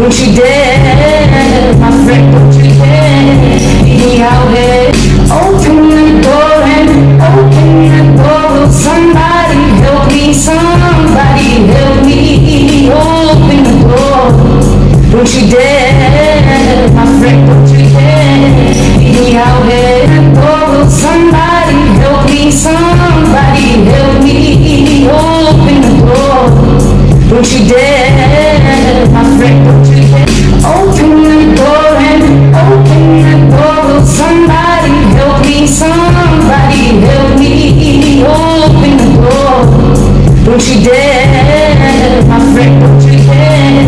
Don't you dare, my friend, don't you dare leave me out here. Open the door and open the door. Will somebody help me? Somebody help me. Open the door. Don't you dare, my friend, don't you dare leave me out here. Will somebody help me? Somebody help me. Open the door. Don't you dare, my friend, don't you dare. Open the door and open the door. Will somebody help me? Somebody help me. Open the door. Don't you dare, my friend, don't you dare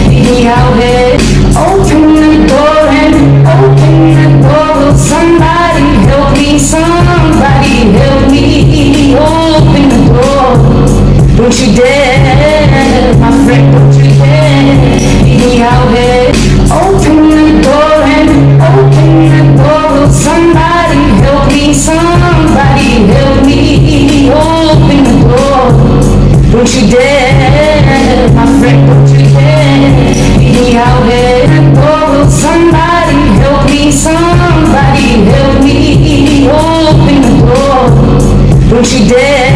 leave me out here. Open the door and open the door. Will somebody help me? Somebody help me. Open the door. Don't you dare, my friend, don't you dare leave me out here. Open the door and open the door. Will somebody help me? Somebody help me. Open the door. Don't you dare, my friend, don't you dare leave me out here. Will somebody help me? Somebody help me. Open the door. Don't you dare.